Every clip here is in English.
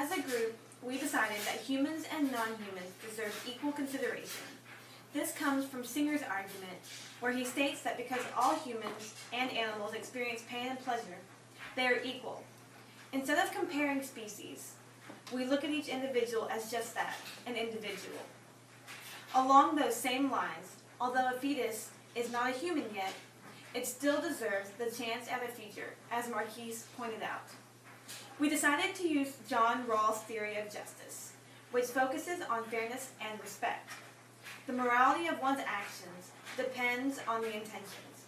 As a group, we decided that humans and non-humans deserve equal consideration. This comes from Singer's argument, where he states that because all humans and animals experience pain and pleasure, they are equal. Instead of comparing species, we look at each individual as just that, an individual. Along those same lines, although a fetus is not a human yet, it still deserves the chance at a future, as Marquise pointed out. We decided to use John Rawls' theory of justice, which focuses on fairness and respect. The morality of one's actions depends on the intentions.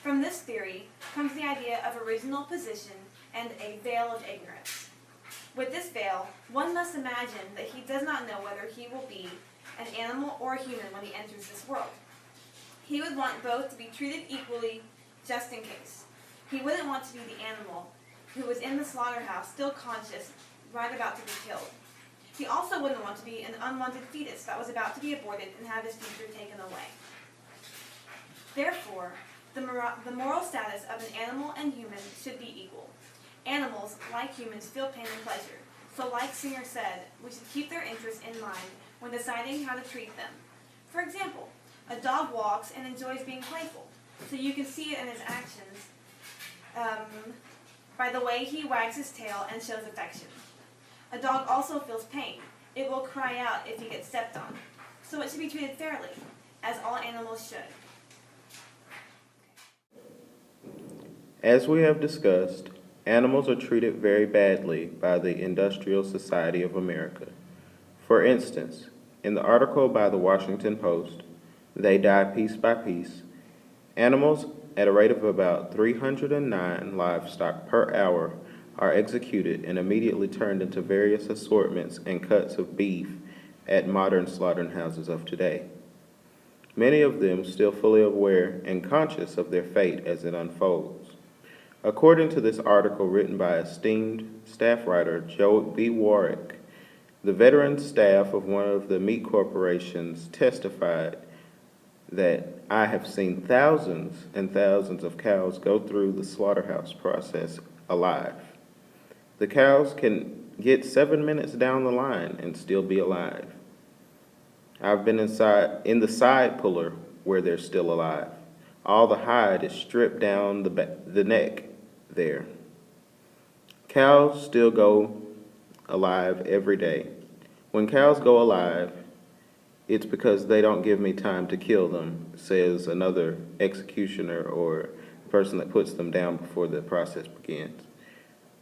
From this theory comes the idea of original position and a veil of ignorance. With this veil, one must imagine that he does not know whether he will be an animal or a human when he enters this world. He would want both to be treated equally, just in case. He wouldn't want to be the animal who was in the slaughterhouse, still conscious, right about to be killed. He also wouldn't want to be an unwanted fetus that was about to be aborted and have his future taken away. Therefore, the moral status of an animal and human should be equal. Animals, like humans, feel pain and pleasure. So like Singer said, we should keep their interests in mind when deciding how to treat them. For example, a dog walks and enjoys being playful, so you can see it in his actions by the way he wags his tail and shows affection. A dog also feels pain. It will cry out if he gets stepped on. So it should be treated fairly, as all animals should. As we have discussed, animals are treated very badly by the Industrial Society of America. For instance, in the article by the Washington Post, "They Die Piece by Piece," animals at a rate of about 309 livestock per hour are executed and immediately turned into various assortments and cuts of beef at modern slaughterhouses of today. Many of them still fully aware and conscious of their fate as it unfolds. According to this article written by esteemed staff writer Joe B. Warwick, the veteran staff of one of the meat corporations testified that I have seen thousands and thousands of cows go through the slaughterhouse process alive. The cows can get 7 minutes down the line and still be alive. I've been in the side puller where they're still alive. All the hide is stripped down the neck there. Cows still go alive every day. When cows go alive, it's because they don't give me time to kill them, says another executioner or person that puts them down before the process begins.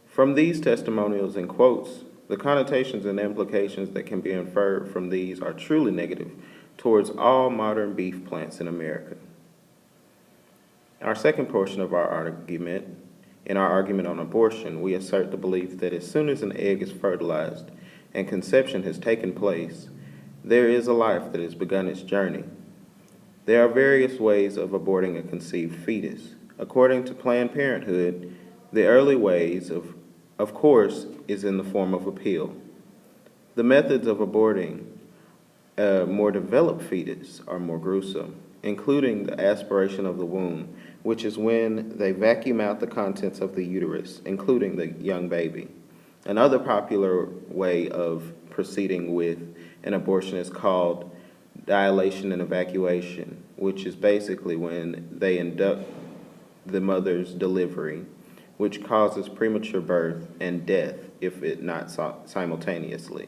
From these testimonials and quotes, the connotations and implications that can be inferred from these are truly negative towards all modern beef plants in America. Our second portion of our argument, in our argument on abortion, we assert the belief that as soon as an egg is fertilized and conception has taken place, there is a life that has begun its journey. There are various ways of aborting a conceived fetus. According to Planned Parenthood, the early ways, of course, is in the form of a pill. The methods of aborting a more developed fetus are more gruesome, including the aspiration of the womb, which is when they vacuum out the contents of the uterus, including the young baby. Another popular way of proceeding with an abortion is called dilation and evacuation, which is basically when they induct the mother's delivery, which causes premature birth and death if it not simultaneously.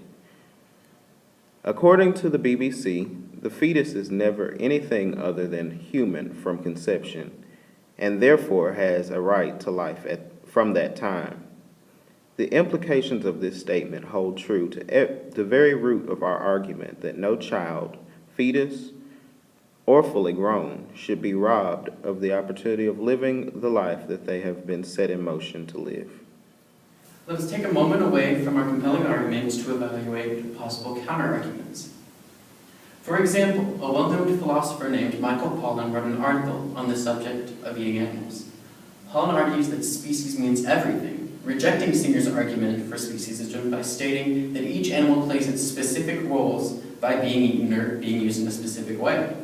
According to the BBC, the fetus is never anything other than human from conception, and therefore has a right to life from that time. The implications of this statement hold true to the very root of our argument that no child, fetus, or fully grown should be robbed of the opportunity of living the life that they have been set in motion to live. Let us take a moment away from our compelling arguments to evaluate possible counter-arguments. For example, a well-known philosopher named Michael Pollan wrote an article on the subject of eating animals. Pollan argues that species means everything, rejecting Singer's argument for speciesism by stating that each animal plays its specific roles by being eaten or being used in a specific way.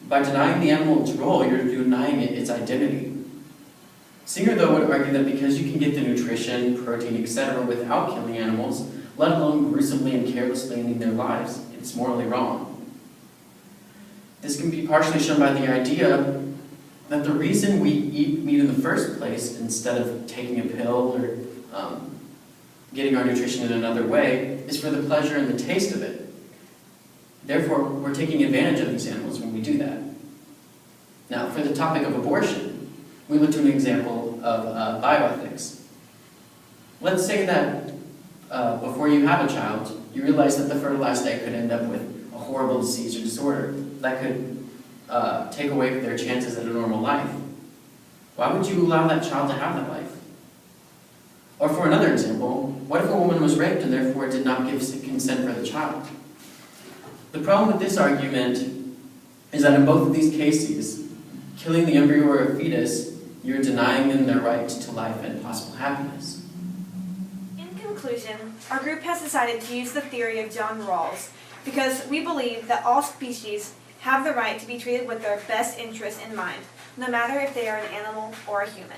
By denying the animal its role, you're denying it its identity. Singer, though, would argue that because you can get the nutrition, protein, etc. without killing animals, let alone gruesomely and carelessly ending their lives. It's morally wrong. This can be partially shown by the idea that the reason we eat meat in the first place, instead of taking a pill or getting our nutrition in another way, is for the pleasure and the taste of it. Therefore, we're taking advantage of these animals when we do that. Now, for the topic of abortion, we look to an example of bioethics. Let's say that before you have a child, you realize that the fertilized egg could end up with a horrible disease or disorder that could take away their chances at a normal life. Why would you allow that child to have that life? Or for another example, what if a woman was raped and therefore did not give consent for the child? The problem with this argument is that in both of these cases, killing the embryo or a fetus, you're denying them their right to life and possible happiness. In conclusion, our group has decided to use the theory of John Rawls because we believe that all species have the right to be treated with their best interests in mind, no matter if they are an animal or a human.